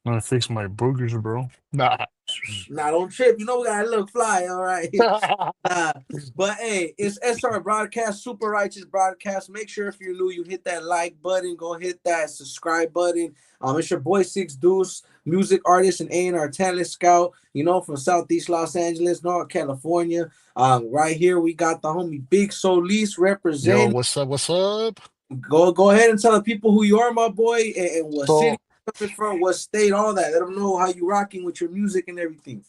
I'm gonna fix my burgers, bro. Nah. Nah, don't trip. You know we gotta look fly, all right. Uh, but hey, it's SR Broadcast, Super Righteous Broadcast. Make sure if you're new, you hit that like button. Go hit that subscribe button. It's your boy Six Deuce, music artist and A&R talent scout. You know, from Southeast Los Angeles, North California. Right here we got the homie Big Solis Yo, representing. what's up? What's up? Go ahead and tell the people who you are, my boy, and what city So you're coming from, what state, all that. Let them know how you rocking with your music and everything.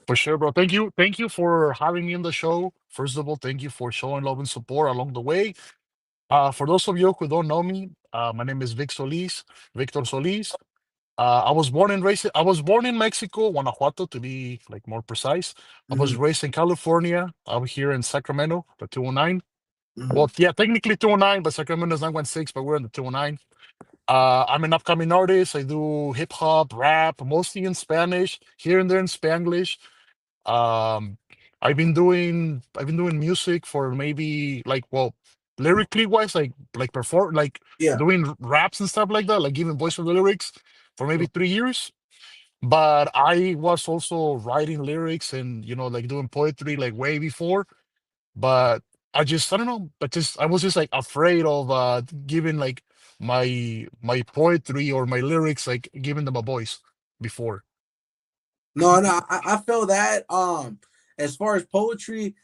for sure, bro. Thank you for having me on the show. First of all, thank you for showing love and support along the way. For those of you who don't know me, my name is Victor Solis. I was born in Mexico, Guanajuato, to be like more precise. I was Mm-hmm. raised in California. I'm here in Sacramento, the 209. Mm-hmm. Well, yeah, technically 209, but Sacramento is 916, but we're in the 209. I'm an upcoming artist. I do hip hop, rap, mostly in Spanish, here and there in Spanglish. Um, I've been doing music for maybe like, well, lyrically wise, like perform like Yeah. doing raps and stuff like that, like giving voice for the lyrics for maybe 3 years. But I was also writing lyrics and like doing poetry like way before. But I don't know, but just I was just like afraid of giving like my poetry or my lyrics, like giving them a voice before. No, I feel that. As far as poetry,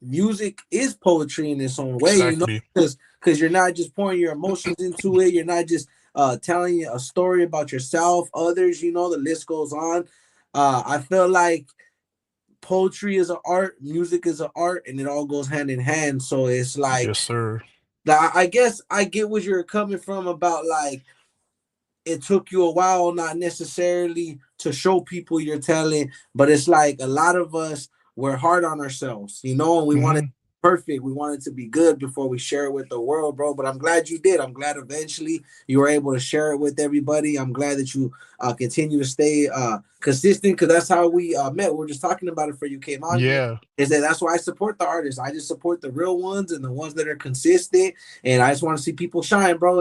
music is poetry in its own way, Exactly. because you're not just pouring your emotions into it. You're not just telling you a story about yourself, others. The list goes on. I feel like poetry is an art, music is an art, and it all goes hand in hand. So it's like, Yes, sir. I guess I get where you're coming from about like it took you a while, not necessarily to show people your talent, but it's like a lot of us we're hard on ourselves, and we want it Hmm. perfect. We want it to be good before we share it with the world, bro. But I'm glad you did. I'm glad eventually you were able to share it with everybody. I'm glad that you continue to stay consistent because that's how we met. We are just talking about it for you came on here. Yeah, Is that that's why I support the artists. I just support the real ones and the ones that are consistent. And I just want to see people shine, bro.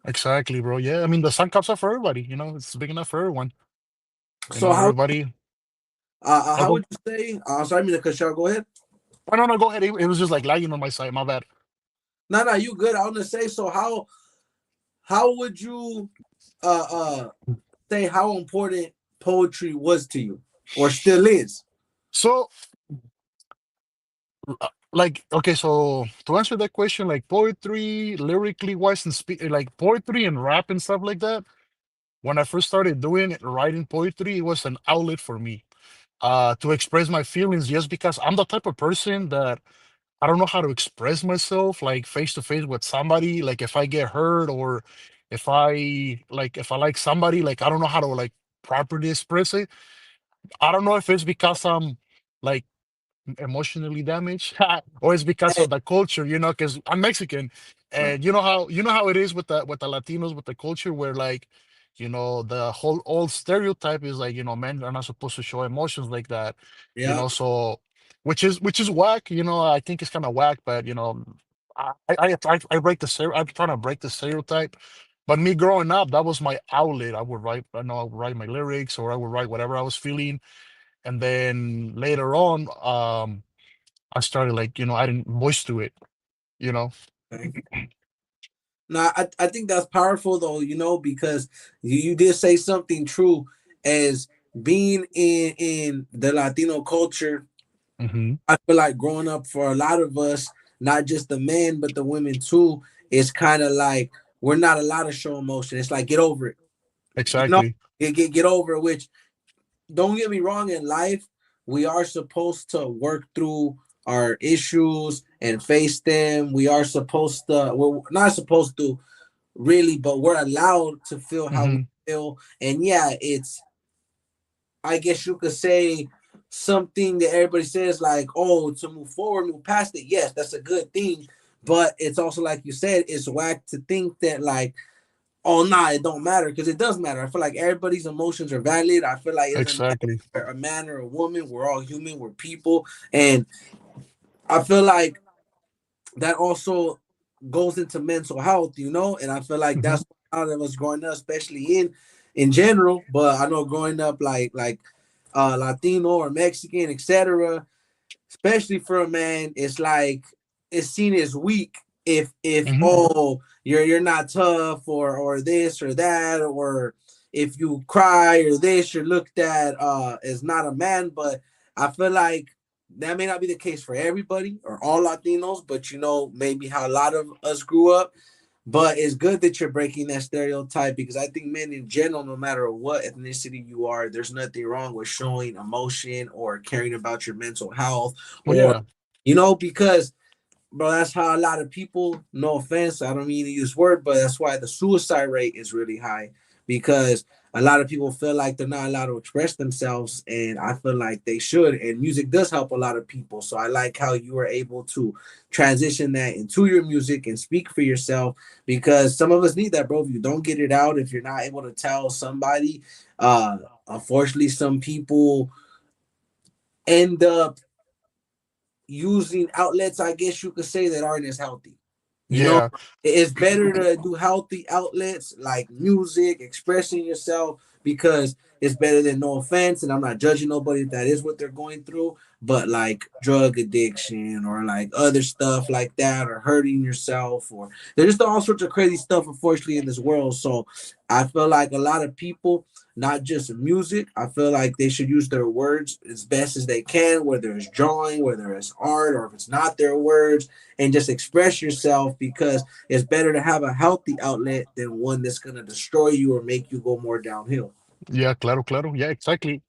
exactly, bro. Yeah, I mean the sun comes up for everybody. It's big enough for everyone. So how Everybody. I'll how go. would you say? Sorry, I mean to cut you. Go ahead. Oh, no, no, go ahead. It was just like lagging on my side. My bad. No, you good. I want to say. So how would you say how important poetry was to you, or still is? So, like, okay, so to answer that question, like poetry, lyrically wise, and like poetry and rap and stuff like that. When I first started doing it, writing poetry, it was an outlet for me to express my feelings. Just because I'm the type of person that I don't know how to express myself, like face to face with somebody. Like if I get hurt or if I like somebody, like I don't know how to like properly express it. I don't know if it's because I'm like emotionally damaged or it's because Hey, of the culture, because I'm Mexican, right. and you know how it is with the Latinos, with the culture, where like the whole old stereotype is like men are not supposed to show emotions like that, Yeah. so which is whack. I think it's kind of whack, but I break I'm trying to break the stereotype. But me growing up, that was my outlet. I would write my lyrics, or I would write whatever I was feeling. And then later on, I started like, adding voice to it, you know? Okay. Now, I think that's powerful though, because you did say something true as being in the Latino culture. Hmm. I feel like growing up for a lot of us, not just the men but the women too, it's kind of like we're not allowed to show emotion. It's like get over it, you know, Exactly. get over it. Which don't get me wrong, in life we are supposed to work through our issues and face them. We are supposed to. We're not supposed to really, but we're allowed to feel how we Hmm. feel. And yeah, it's I guess you could say something that everybody says like, oh, to move forward, move past it. Yes, that's a good thing. But it's also like you said, it's whack to think that like, oh nah, it don't matter because it does matter. I feel like everybody's emotions are valid. I feel like it doesn't matter if Exactly. you're a man or a woman. We're all human. We're people, and I feel like that also goes into mental health, and I feel like Hmm. that's what a lot of us growing up, especially in general, but I know growing up like Latino or Mexican, etc., especially for a man, it's like it's seen as weak if Hmm. oh you're not tough or this or that, or if you cry or this, you're looked at as not a man. But I feel like that may not be the case for everybody or all Latinos, but you know maybe how a lot of us grew up. But it's good that you're breaking that stereotype, because I think men in general, no matter what ethnicity you are, there's nothing wrong with showing emotion or caring about your mental health, Well, or yeah, because bro, that's how a lot of people, no offense, I don't mean to use word, but that's why the suicide rate is really high, because a lot of people feel like they're not allowed to express themselves, and I feel like they should, and music does help a lot of people. So I like how you were able to transition that into your music and speak for yourself, because some of us need that, bro. If you don't get it out, if you're not able to tell somebody, unfortunately some people end up using outlets, I guess you could say, that aren't as healthy. You know, yeah, it's better to do healthy outlets like music, expressing yourself, because it's better than, no offense, and I'm not judging nobody if that is what they're going through, but like drug addiction or like other stuff like that, or hurting yourself, or there's just all sorts of crazy stuff, unfortunately, in this world. So I feel like a lot of people, not just music, I feel like they should use their words as best as they can, whether it's drawing, whether it's art, or if it's not their words, and just express yourself, because it's better to have a healthy outlet than one that's going to destroy you or make you go more downhill. yeah, claro, claro. Yeah, exactly.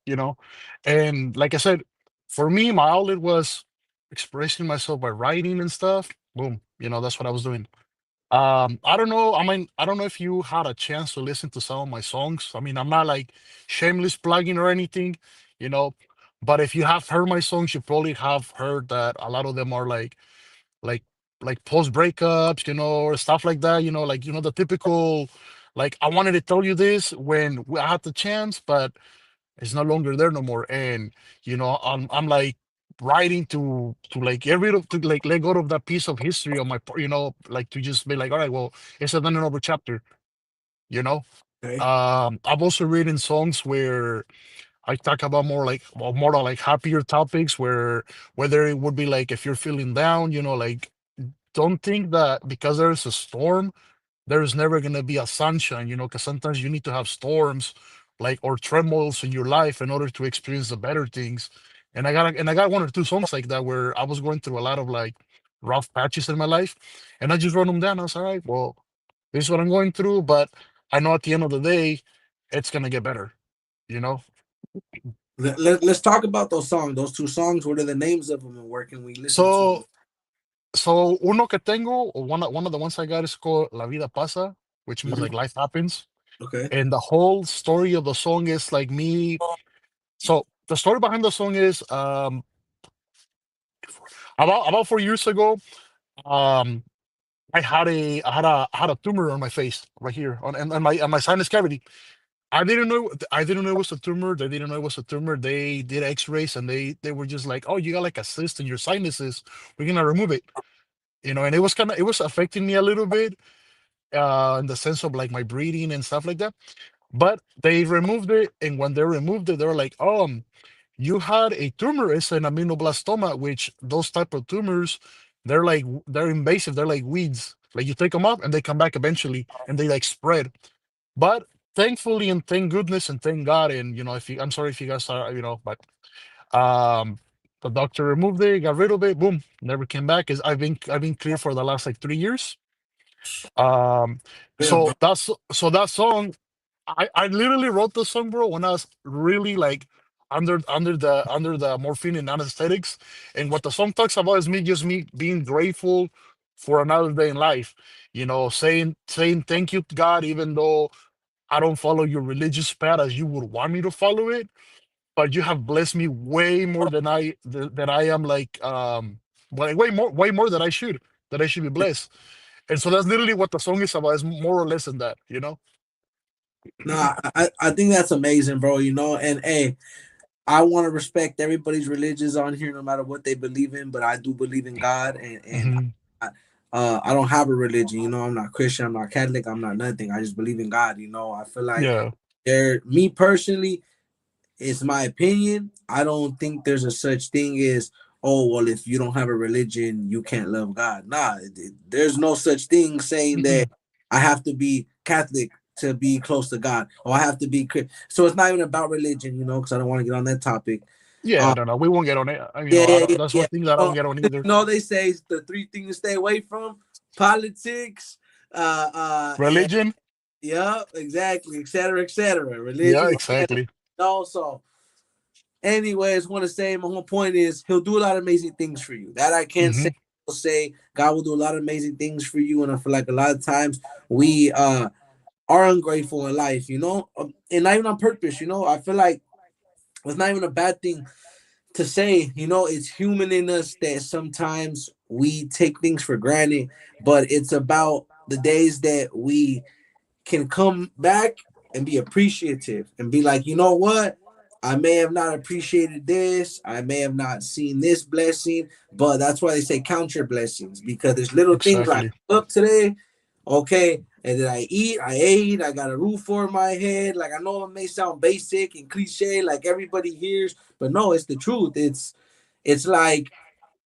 And like I said, for me, my outlet was expressing myself by writing and stuff. Boom. That's what I was doing. I don't know. I mean, I don't know if you had a chance to listen to some of my songs. I mean, I'm not like shameless plugging or anything, you know, but if you have heard my songs, you probably have heard that a lot of them are like like post breakups, or stuff like that, like the typical, like, I wanted to tell you this when I had the chance, but it's no longer there no more. And I'm like writing to like get rid of, to like let go of that piece of history on my like to just be like, all right, well, it's done another chapter, you know. Okay. I've also written songs where I talk about more like, well, more like happier topics, where whether it would be like if you're feeling down, like, don't think that because there's a storm there's never going to be a sunshine, because sometimes you need to have storms, like, or tremors in your life in order to experience the better things. And I got one or two songs like that where I was going through a lot of like rough patches in my life, and I just wrote them down. I was all right, well, this is what I'm going through, but I know at the end of the day it's going to get better, you know. Let's talk about those songs. Those two songs. What are the names of them, and where can we listen to them? So so uno que tengo, or one of the ones I got, is called La Vida Pasa, which means Mhm. like life happens. Okay. And the whole story of the song is like me. So the story behind the song is, about 4 years ago, um I had a tumor on my face right here on my sinus cavity. I didn't know it was a tumor. They didn't know it was a tumor. They did X-rays, and they were just like, oh, you got like a cyst in your sinuses. We're gonna remove it. And it was affecting me a little bit, in the sense of like my breathing and stuff like that. But they removed it, and when they removed it, they were like, "Oh, you had a tumor. It's an aminoblastoma, which those type of tumors, they're invasive. They're like weeds. Like you take them up, and they come back eventually, and they like spread. But thankfully, and thank goodness, and thank God, and if I'm sorry if you guys are, but um, the doctor removed it, got rid of it. Boom, never came back. Is I've been clear for the last like 3 years. Um, Good, bro. so that song, I literally wrote the song, bro, when I was really like under the morphine and anesthetics. And what the song talks about is me being grateful for another day in life. Saying thank you to God, even though I don't follow your religious path as you would want me to follow it, but you have blessed me way more than I am, like, like way more that I should be blessed. And so that's literally what the song is about. Is more or less than that. No, I think that's amazing, bro. And hey, I want to respect everybody's religions on here, no matter what they believe in. But I do believe in God, and Hmm. I don't have a religion. I'm not Christian. I'm not Catholic. I'm not nothing. I just believe in God. I feel like Yeah. Me personally, it's my opinion. I don't think there's a such thing as, oh well, if you don't have a religion, you can't love God. Nah, there's no such thing saying that Mhm. I have to be Catholic to be close to God, or I have to be. So it's not even about religion, because I don't want to get on that topic. Yeah, Um, no, no, we won't get on it. yeah, I yeah, don't, yeah, that's yeah. one thing that I don't Oh, get on either. they say the three things to stay away from: politics, and Religion. yeah, exactly, etc. Yeah, Religion, etc. exactly. Also, anyways, want to say my whole point is he'll do a lot of amazing things for you. That I can say. Hmm. I'll say God will do a lot of amazing things for you, and I feel like a lot of times we are ungrateful in life, and not even on purpose. I feel like it's not even a bad thing to say. It's human in us that sometimes we take things for granted, but it's about the days that we can come back and be appreciative and be like, you know what? I may have not appreciated this. I may have not seen this blessing, but that's why they say count your blessings, because there's little things like Exactly. up today, okay, and then I ate, I got a roof over my head. Like I know it may sound basic and cliche, like everybody hears, but no, it's the truth. It's like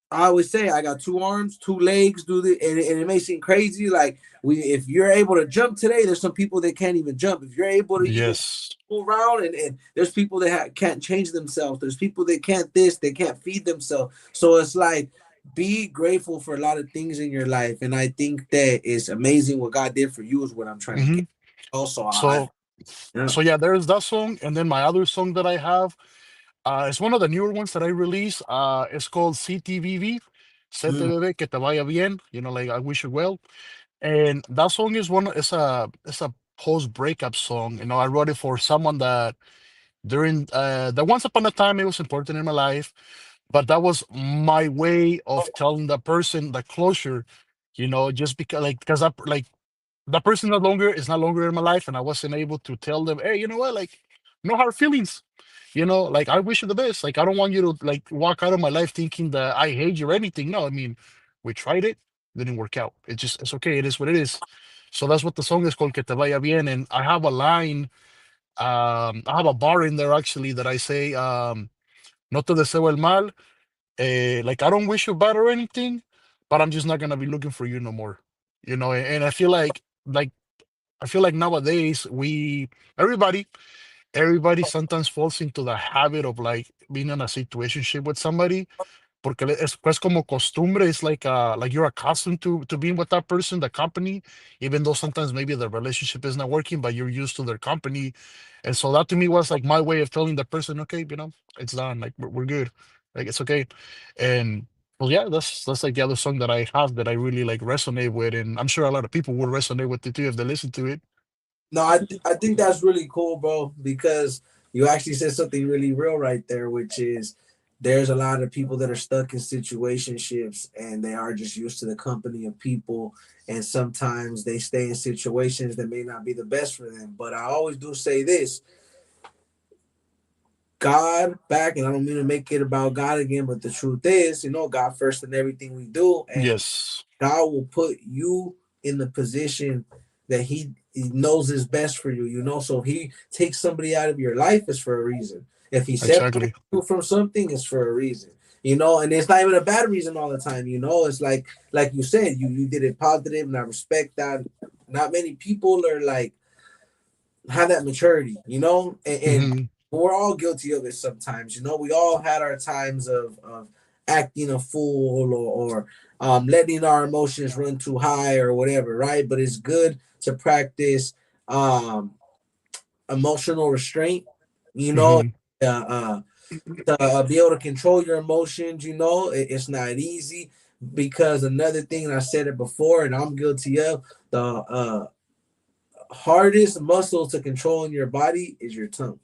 I always say I got two arms, two legs, and it may seem crazy. Like if you're able to jump today, there's some people that can't even jump. If you're able to even Yes. go around, and there's people that can't change themselves. There's people that can't this, they can't feed themselves. So it's like be grateful for a lot of things in your life, and I think that it's amazing what God did for you is what I'm trying to Hmm. get. Also, So, yeah. yeah, there's that song, and then my other song that I have, it's one of the newer ones that I released. It's called CTVV, Mm. CTVV, que te vaya bien. Like I wish you well. And that song is it's a post breakup song. I wrote it for someone that during the once upon a time it was important in my life, but that was my way of telling the person the closure. Just because I like the person is not longer in my life, and I wasn't able to tell them, hey, you know what, like, no hard feelings. Like, I wish you the best. Like, I don't want you to like walk out of my life thinking that I hate you or anything. No, I mean, we tried it, didn't work out. It's okay. It is what it is. So that's what the song is called, Que te vaya bien. And I have a line, I have a bar in there actually that I say, no te deseo el mal. Like, I don't wish you bad or anything, but I'm just not gonna be looking for you no more. And I feel like nowadays everybody everybody sometimes falls into the habit of like being in a situationship with somebody, porque es como costumbre. It's like you're accustomed to being with that person, the company, even though sometimes maybe the relationship is not working, but you're used to their company. And so that to me was like my way of telling the person, okay, it's done. Like we're good. Like it's okay. And well, yeah, that's like the other song that I have that I really like resonate with, and I'm sure a lot of people will resonate with it too if they listen to it. No, I think that's really cool, bro, because you actually said something really real right there, which is there's a lot of people that are stuck in situationships and they are just used to the company of people, and sometimes they stay in situations that may not be the best for them. But I always do say this: God back, and I don't mean to make it about God again, but the truth is, God first in everything we do, and Yes, God will put you in the position that he knows is best for you, So if he takes somebody out of your life, it's for a reason. If he separates exactly. you from something, it's for a reason. And it's not even a bad reason all the time, It's like you said, you did it positive, and I respect that. Not many people are like have that maturity, and Hmm. we're all guilty of it sometimes, We all had our times of acting a fool, or letting our emotions run too high or whatever, right? But it's good to practice um, emotional restraint, you know, Hmm. uh, uh, to be able to control your emotions, it's not easy, because another thing, and I said it before, and I'm guilty of, the hardest muscle to control in your body is your tongue.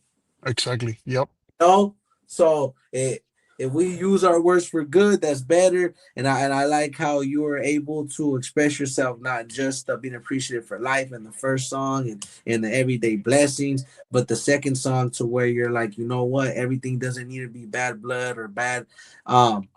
Exactly. Yep. No, so if we use our words for good, that's better. And I like how you were able to express yourself, not just being appreciative for life in the first song and the everyday blessings, but the second song to where you're like, you know what, everything doesn't need to be bad blood or bad um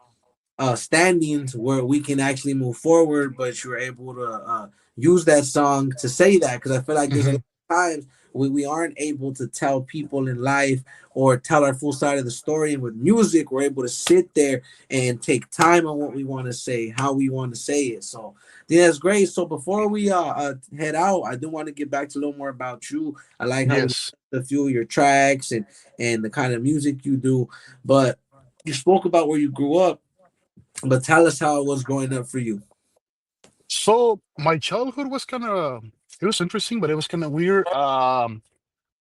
standings where we can actually move forward, but you're able to use that song to say that, because I feel like there's a lot Hmm. of times we aren't able to tell people in life or tell our full side of the story. And with music, we're able to sit there and take time on what we want to say, how we want to say it. So yeah, that's great. So before we head out, I do want to get back to a little more about you. I like how we Yes. discussed a few of your tracks and the kind of music you do. But you spoke about where you grew up, but tell us how it was growing up for you. So my childhood was kind of, it was interesting, but it was kind of weird.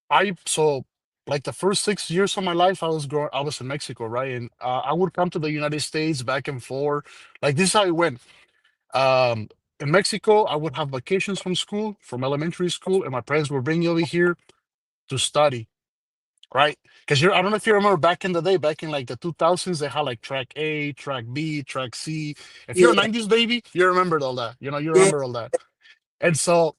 I so like the first 6 years of my life, I was in Mexico, right? And I would come to the United States back and forth. Like this is how it went. Um, in Mexico, I would have vacations from school, from elementary school, and my parents would bring me over here to study, right? Because I don't know if you remember back in the day, back in like the 2000s, they had like track A, track B, track C. If you're a Yeah, 90s baby, you remembered all that. You yeah, remember all that. And so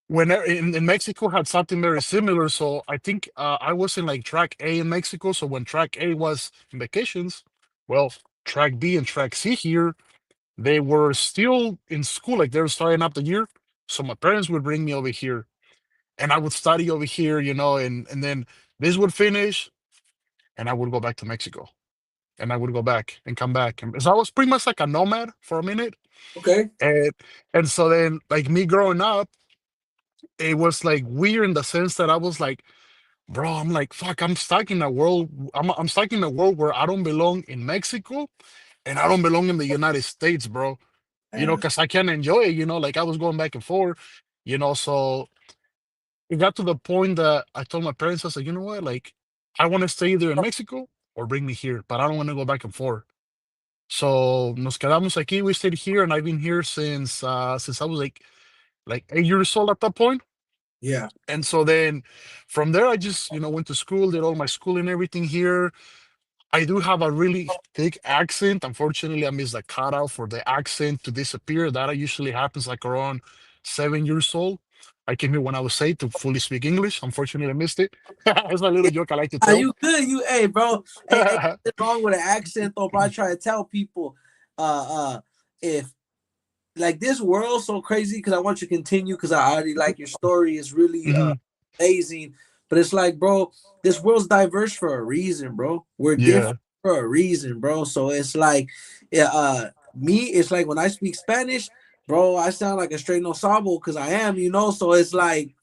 when in Mexico had something very similar. So I think I was in like track A in Mexico. So when track A was in vacations, well, track B and track C here, they were still in school, like they were starting up the year. So my parents would bring me over here and I would study over here, and then this would finish and I would go back to Mexico and I would go back and come back. And so I was pretty much like a nomad for a minute. okay. And and so then like me growing up, it was like weird in the sense that I was like, bro, I'm like, fuck, I'm stuck in a world. I'm stuck in a world where I don't belong in Mexico and I don't belong in the United States, bro. Yeah, Because I can't enjoy it, like I was going back and forth, so it got to the point that I told my parents, I was like, you know what, like, I want to stay either in Mexico or bring me here, but I don't want to go back and forth. So nos quedamos aquí. We stayed here, and I've been here since I was like 8 years old at that point. yeah. And so then from there, I just went to school, did all my school and everything here. I do have a really thick accent. Unfortunately, I missed the cutout for the accent to disappear. That usually happens like around 7 years old. I came here when I was 8 to fully speak English. Unfortunately, I missed it. It's my little joke I like to Are tell. you good? Hey, bro. Hey, nothing wrong with an accent though, bro. I try to tell people, if like this world's so crazy because I want you to continue because I already like your story is really Hmm. amazing. But it's like, bro, this world's diverse for a reason, bro. We're different Yeah, for a reason, bro. So it's like, yeah, me, it's like when I speak Spanish, bro, I sound like a straight no sabo because I am, So it's like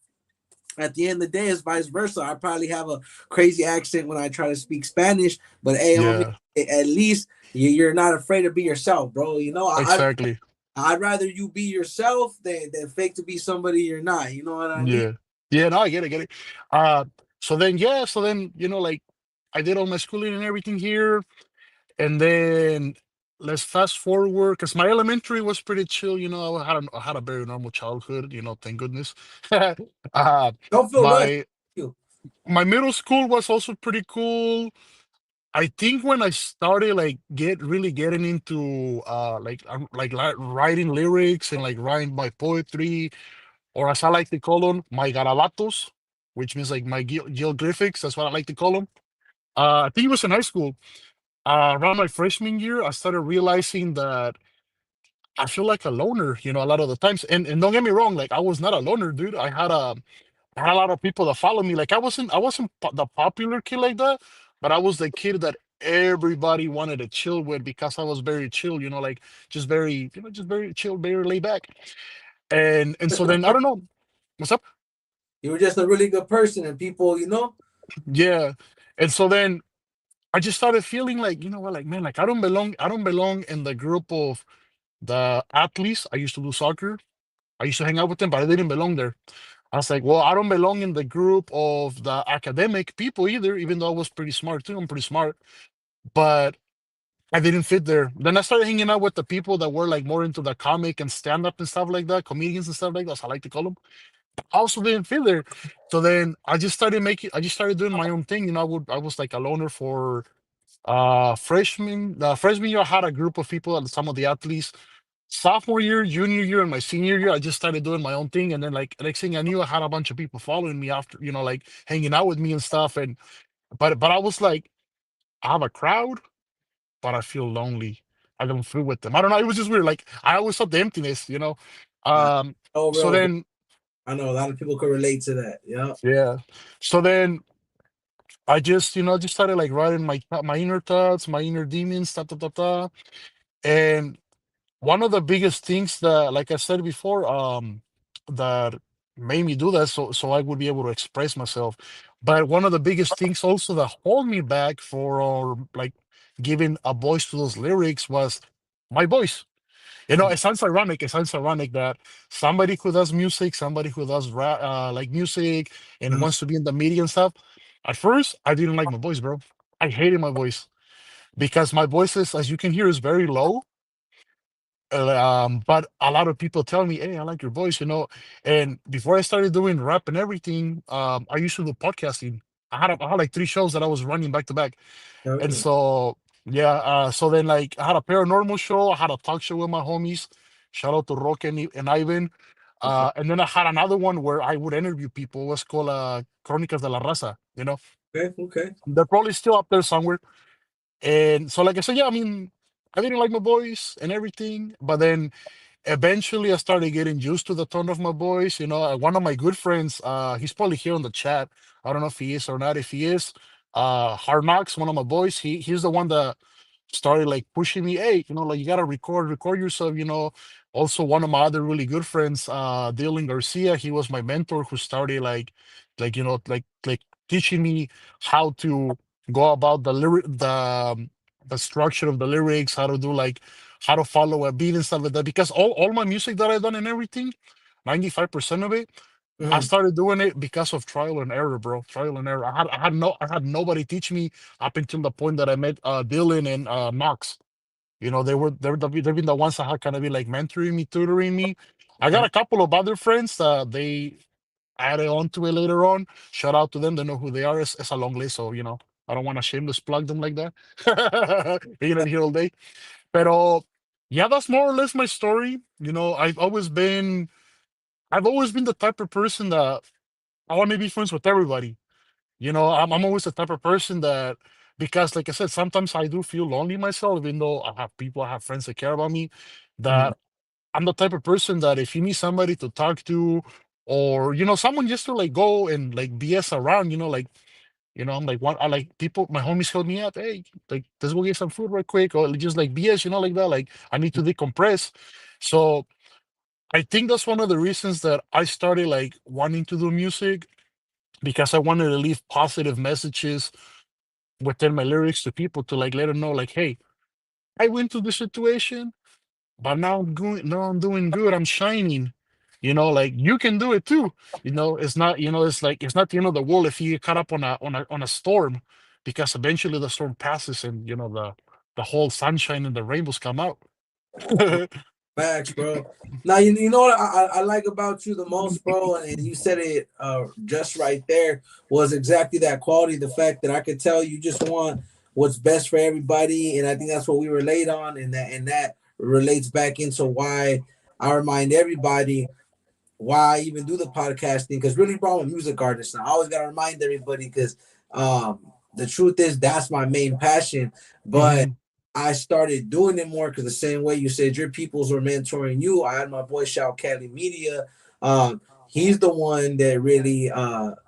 at the end of the day, it's vice versa. I probably have a crazy accent when I try to speak Spanish, but hey, homie, yeah, at least you're not afraid to be yourself, bro. exactly. I'd rather you be yourself than fake to be somebody you're not. You know what I mean? Yeah. Yeah, no, I get it, get it. Uh, so then, like I did all my schooling and everything here. And then let's fast forward because my elementary was pretty chill. I had a very normal childhood. Thank goodness. uh, Don't feel rushed. my You. my middle school was also pretty cool. I think when I started like really getting into writing lyrics and like writing my poetry, or as I like to call them, my garabatos, which means like my geographics. That's what I like to call them. I think it was in high school. Around my freshman year, I started realizing that I feel like a loner, a lot of the times. And don't get me wrong, like I was not a loner, dude. I had a lot of people that follow me. Like I wasn't the popular kid like that, but I was the kid that everybody wanted to chill with because I was very chill, like just very chill, very laid back. And so then I don't know. What's up? You were just a really good person, and people. Yeah. And so then I just started feeling like, you know what, like man, like I don't belong in the group of the athletes. I used to do soccer. I used to hang out with them, but I didn't belong there. I was like, well, I don't belong in the group of the academic people either, even though I was pretty smart too. I'm pretty smart, but I didn't fit there. Then I started hanging out with the people that were like more into the comic and stand up and stuff like that, comedians and stuff like that, as I like to call them. I also didn't fit there. So then I just started doing my own thing. I was like a loner for freshman year. I had a group of people and some of the athletes. Sophomore year, junior year, and my senior year, I just started doing my own thing. And then like next thing I knew, I had a bunch of people following me after, like hanging out with me and stuff. And but I was like, I have a crowd, but I feel lonely. I don't feel with them. I don't know. It was just weird. Like I always felt the emptiness. Uh, Um, no so real. then I know a lot of people can relate to that. Yeah. Yeah. So then I just, just started like writing my inner thoughts, my inner demons, ta ta ta ta. And one of the biggest things that, like I said before, that made me do that, so I would be able to express myself. But one of the biggest things also that hold me back for, or like giving a voice to those lyrics, was my voice. It sounds ironic. It sounds ironic that somebody who does music, somebody who does rap, like music, and Mhm. wants to be in the media and stuff. At first, I didn't like my voice, bro. I hated my voice because my voice is, as you can hear, is very low. But a lot of people tell me, "Hey, I like your voice." And before I started doing rap and everything, I used to do podcasting. I had like three shows that I was running back to back. And Okay. so, yeah, so then like I had a paranormal show, I had a talk show with my homies. Shout out to Roque and Ivan. Okay. And then I had another one where I would interview people. It was called Crónicas de la Raza. Okay. Okay. They're probably still up there somewhere. And so, like I said, yeah, I mean, I didn't like my voice and everything, but then eventually I started getting used to the tone of my voice. One of my good friends, he's probably here on the chat. I don't know if he is or not. If he is, Hard Knocks, one of my boys, he's the one that started like pushing me, hey, like you gotta record yourself. Also, one of my other really good friends, Dylan Garcia, he was my mentor who started like teaching me how to go about the structure of the lyrics, how to do like how to follow a beat and stuff like that. Because all my music that I've done and everything, 95% of it, I Mhm. started doing it because of trial and error, bro. Trial and error. I had nobody teach me up until the point that I met Dylan and Knox. They've been the ones that had kind of been like mentoring me, tutoring me. I got Okay. a couple of other friends that they added on to it later on. Shout out to them. They know who they are. It's a long list, so I don't want to shameless plug them like that. Being in here all day. Pero yeah, that's more or less my story. I've always been the type of person that I want to be friends with everybody. I'm always the type of person that, because like I said, sometimes I do feel lonely myself, even though I have friends that care about me, Mhm. that I'm the type of person that if you need somebody to talk to, or someone just to like go and like BS around, I'm like, what I like people, my homies held me up, hey, like let's go get some food real quick, or just like BS, like that. Like I need to decompress. So I think that's one of the reasons that I started like wanting to do music, because I wanted to leave positive messages within my lyrics to people, to like let them know, like, hey, I went through this situation, but now I'm doing good. I'm shining. Like you can do it too. It's like it's not the end of the world if you get caught up on a storm, because eventually the storm passes, and the whole sunshine and the rainbows come out. Facts, bro. Now you know what I like about you the most, bro, and you said it just right there, was exactly that quality. The fact that I could tell you just want what's best for everybody, and I think that's what we relate on, and that relates back into why I remind everybody why I even do the podcasting. Because really, bro, I'm a music artist, and I always gotta remind everybody because the truth is that's my main passion. But Hmm. I started doing it more because the same way you said your peoples were mentoring you. I had my boy Shout Cali Media. He's the one that really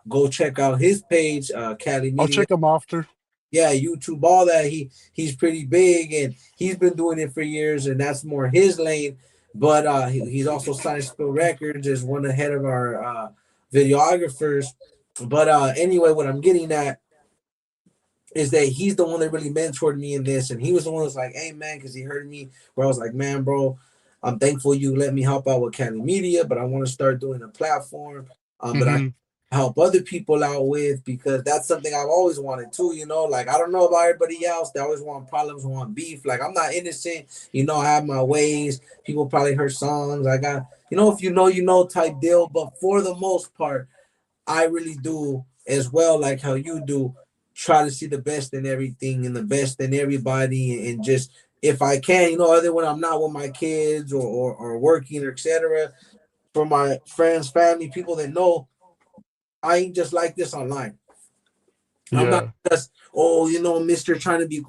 go check out his page, Cali I'll Media. check them after. Yeah, YouTube, all that. He's pretty big and he's been doing it for years, and that's more his lane. But he's also signed Spill Records as one ahead of our videographers. But anyway, what I'm getting at is that he's the one that really mentored me in this, and he was the one that's like, "Hey man," because he heard me where I was like, "Man, bro, I'm thankful you let me help out with Cali Media, but I want to start doing a platform that I Hmm. help other people out with because that's something I've always wanted too. Like I don't know about everybody else; they always want problems, want beef. Like I'm not innocent. I have my ways. People probably heard songs. I got if you know type deal, but for the most part. I really do as well, like how you do, try to see the best in everything and the best in everybody, and just if I can, other when I'm not with my kids or working or etc. For my friends, family, people that know I ain't just like this online. I'm not Yeah. just Mister trying to be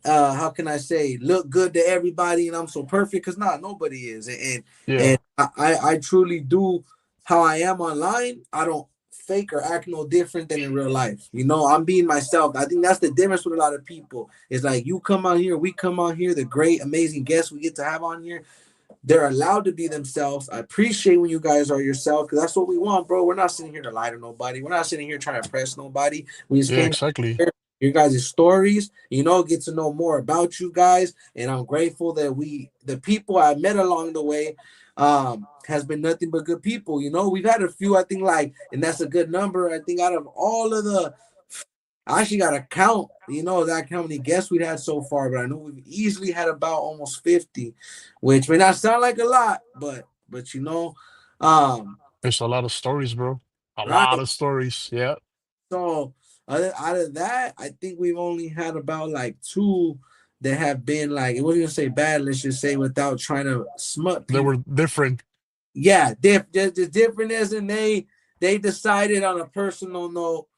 how can I say look good to everybody and I'm so perfect because nobody is and Yeah. I truly do how I am online, I don't fake or act no different than in real life. You know, I'm being myself. I think that's the difference with a lot of people. It's like you come on here, we come on here, the great, amazing guests we get to have on here. They're allowed to be themselves. I appreciate when you guys are yourself because that's what we want, bro. We're not sitting here to lie to nobody. We're not sitting here trying to impress nobody. We just Yeah, came exactly. here, your guys' stories, you know, get to know more about you guys. And I'm grateful that the people I met along the way, has been nothing but good people. You know, we've had a few, I think, like, and that's a good number. I think out of all of the, I actually got to count, you know, that how many guests we've had so far, but I know we've easily had about almost 50, which may not sound like a lot, but you know, um, There's a lot of stories, bro. A lot right. of stories. Yeah. So out of that, I think we've only had about like two that have been like, it wasn't gonna say bad, let's just say without trying to smut They people. were different. Yeah, just different as in they decided on a personal note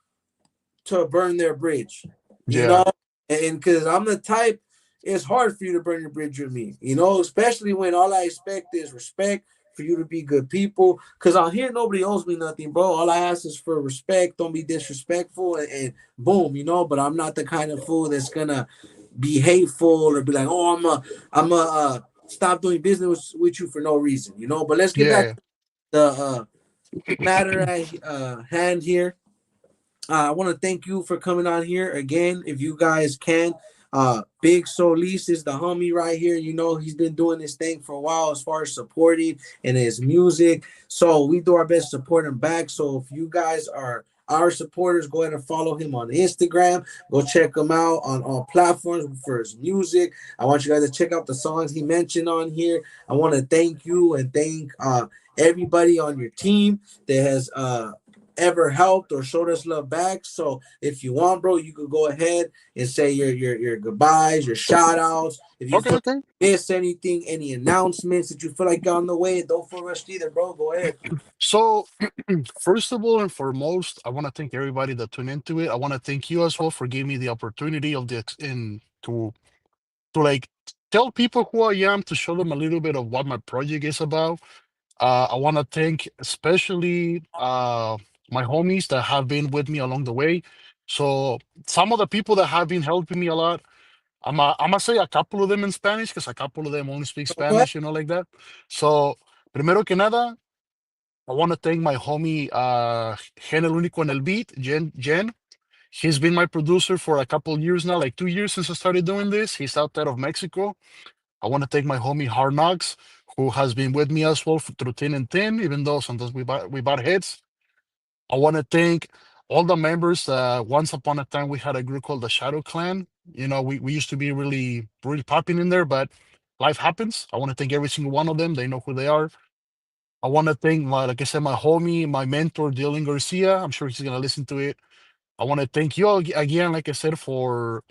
to burn their bridge, you Yeah. know, and because I'm the type, it's hard for you to burn your bridge with me, you know, especially when all I expect is respect for you to be good people. Because on here, nobody owes me nothing, bro. All I ask is for respect. Don't be disrespectful, and boom, you know. But I'm not the kind of fool that's gonna be hateful or be like, oh, I'm a stop doing business with you for no reason, you know. But let's get back Yeah. to the matter at hand here. I want to thank you for coming on here again. If you guys can, Big Solis is the homie right here. You know, he's been doing this thing for a while as far as supporting and his music. So we do our best to support him back. So if you guys are our supporters, go ahead and follow him on Instagram. Go check him out on all platforms for his music. I want you guys to check out the songs he mentioned on here. I want to thank you and thank everybody on your team that has ever helped or showed us love back. So if you want, bro, you could go ahead and say your goodbyes, your shout outs. If you Okay, feel okay. miss anything, any announcements that you feel like got on the way, don't feel rushed either, bro. Go ahead. So, first of all and foremost, I want to thank everybody that tuned into it. I want to thank you as well for giving me the opportunity of the in to like tell people who I am, to show them a little bit of what my project is about. I want to thank especially my homies that have been with me along the way. So some of the people that have been helping me a lot, I'm gonna say a couple of them in Spanish because a couple of them only speak Go ahead. Spanish, like that. So, primero que nada, I want to thank my homie Gen El Único en el Beat, Jen. He's been my producer for a couple years now, like 2 years since I started doing this. He's out there of Mexico. I want to thank my homie Hard Knocks, who has been with me as well through thin and thin, even though sometimes we butt heads. I want to thank all the members. Once upon a time, we had a group called the Shadow Clan. We used to be really, really popping in there, but life happens. I want to thank every single one of them. They know who they are. I want to thank, like I said, my homie, my mentor, Dylan Garcia. I'm sure he's going to listen to it. I want to thank you all again, like I said, for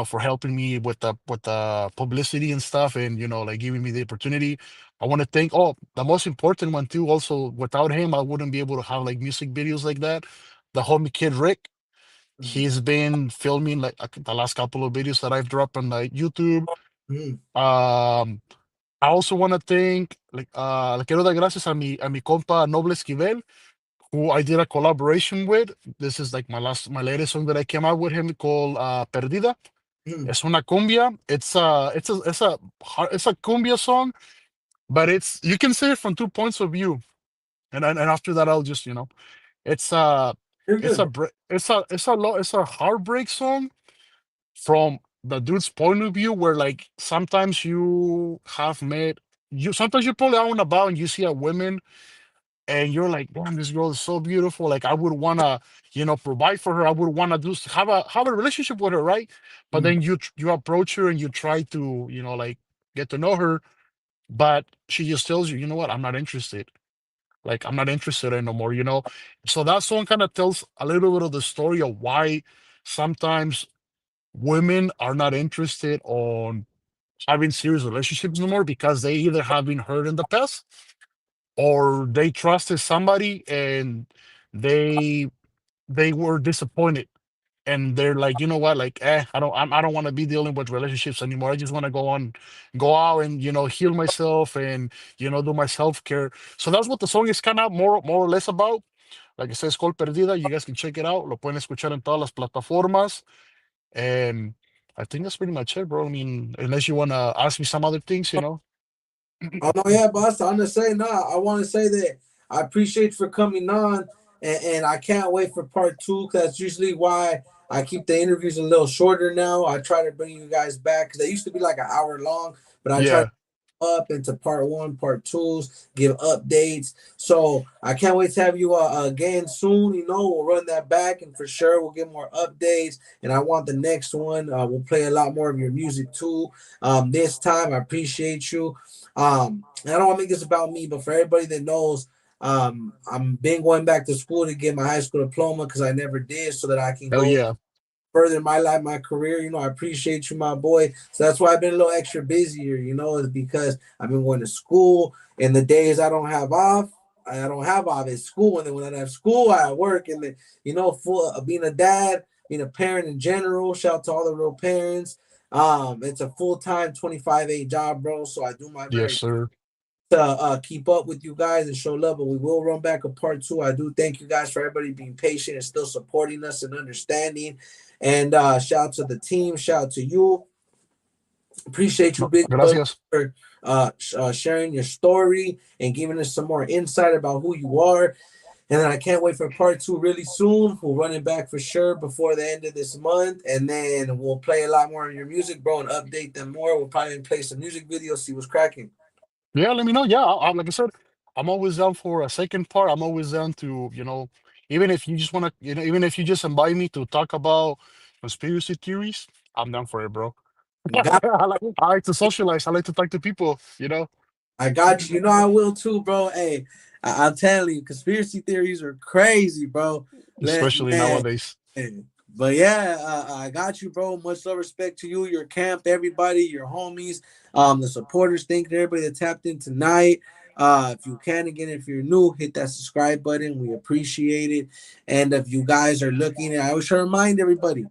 for helping me with the publicity and stuff, and like giving me the opportunity. I want to thank, oh, the most important one too. Also, without him, I wouldn't be able to have like music videos like that. The homie kid Rick, Mhm. he's been filming like the last couple of videos that I've dropped on like YouTube. Mhm. Um, I also want to thank le quiero dar gracias a mi compa Noble Esquivel, who I did a collaboration with. This is like my latest song that I came out with him called Perdida. Mhm. Es una cumbia. It's a cumbia song, but you can see it from two points of view. And after that, I'll just it's a You're it's good, a bro. br- it's a heartbreak song from the dude's point of view, where like sometimes sometimes you're probably out and about and you see a woman and you're like, damn, this girl is so beautiful. Like I would wanna, provide for her. I would wanna have a relationship with her, right? But Mhm. then you approach her and you try to, like get to know her, but she just tells you, you know what, I'm not interested. Like I'm not interested in no more, So that song kind of tells a little bit of the story of why sometimes women are not interested on having serious relationships no more, because they either have been hurt in the past, or they trusted somebody and they they were disappointed. and they're like, you know what, like, I don't want to be dealing with relationships anymore. I just want to go out and heal myself and do my self care. So that's what the song is kind of more or less about. Like I said, it's called Perdida. You guys can check it out. Lo pueden escuchar en todas las plataformas. And I think that's pretty much it, bro. I mean, unless you want to ask me some other things. Oh no, yeah, boss. I'm gonna say no. I want to say that I appreciate you for coming on, and I can't wait for part two. Cause that's usually why I keep the interviews a little shorter now. I try to bring you guys back because they used to be like an hour long, but I try to Yeah. up into part one, part twos, give updates. So I can't wait to have you again soon. We'll run that back, and for sure we'll get more updates. And I want the next one. We'll play a lot more of your music too. This time I appreciate you. And I don't want to make this about me, but for everybody that knows, I'm been going back to school to get my high school diploma because I never did, so that I can Hell go yeah. further my life, my career. I appreciate you, my boy. So that's why I've been a little extra busier, is because I've been going to school and the days I don't have off. I don't have off at school, and then when I have school, I work, and then full being a dad, being a parent in general. Shout out to all the real parents. It's a full time 25/8 job, bro. So I do my Yes, very sir. to keep up with you guys and show love, but we will run back a part two. I do thank you guys for everybody being patient and still supporting us and understanding. And shout out to the team, shout out to you. Appreciate you, No, Big Brother, gracias. for sharing your story and giving us some more insight about who you are. And then I can't wait for part two really soon. We'll run it back for sure before the end of this month. And then we'll play a lot more of your music, bro, and update them more. We'll probably play some music videos, see what's cracking. Yeah, let me know. Yeah, like I said, I'm always down for a second part. I'm always down to, even if you just want to, even if you just invite me to talk about conspiracy theories, I'm down for it, bro. Got I like to socialize. I like to talk to people. I got you. I will too, bro. Hey, I'm telling you, conspiracy theories are crazy, bro. Especially Man. nowadays. But yeah, I got you, bro. Much love, respect to you, your camp, everybody, your homies, the supporters. Thank you to everybody that tapped in tonight. If you can, again, if you're new, hit that subscribe button. We appreciate it. And if you guys are looking, I always try to remind everybody,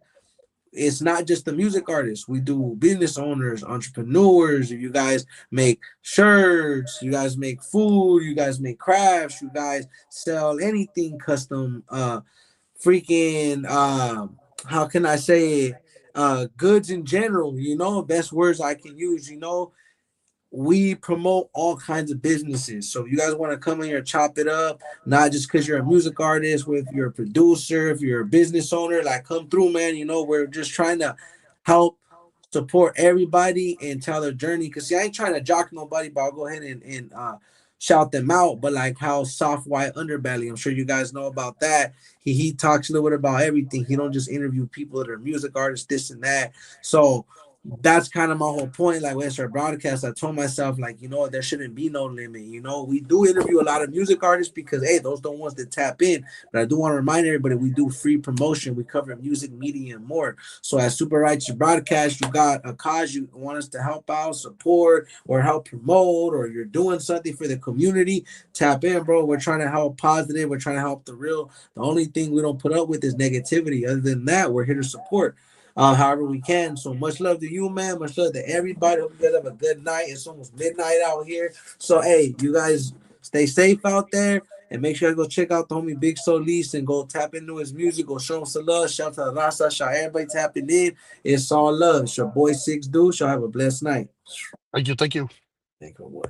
it's not just the music artists. We do business owners, entrepreneurs. If you guys make shirts, you guys make food, you guys make crafts, you guys sell anything custom, freaking, how can I say it? Goods in general, best words I can use, we promote all kinds of businesses. So if you guys want to come in here and chop it up, not just because you're a music artist, with you're a producer, if you're a business owner, like come through, man. We're just trying to help support everybody and tell their journey. Cause see, I ain't trying to jock nobody, but I'll go ahead and shout them out. But like how soft white underbelly, I'm sure you guys know about that. He talks a little bit about everything. He don't just interview people that are music artists, this and that. So that's kind of my whole point. Like when I started broadcast, I told myself, like, there shouldn't be no limit. We do interview a lot of music artists because hey, those don't ones that tap in. But I do want to remind everybody we do free promotion. We cover music, media, and more. So at Super Righteous Broadcast, you got a cause you want us to help out, support, or help promote, or you're doing something for the community. Tap in, bro. We're trying to help positive. We're trying to help the real. The only thing we don't put up with is negativity. Other than that, we're here to support however we can. So much love to you, man. Much love to everybody. Hope you guys have a good night. It's almost midnight out here. So hey, you guys stay safe out there. And make sure to go check out the homie Big Solis and go tap into his music. Go show him some love. Shout out to the Rasa. Shout out everybody tapping in. It's all love. It's your boy Six Dude. Y'all have a blessed night. Thank you. Thank you. Thank you, boy.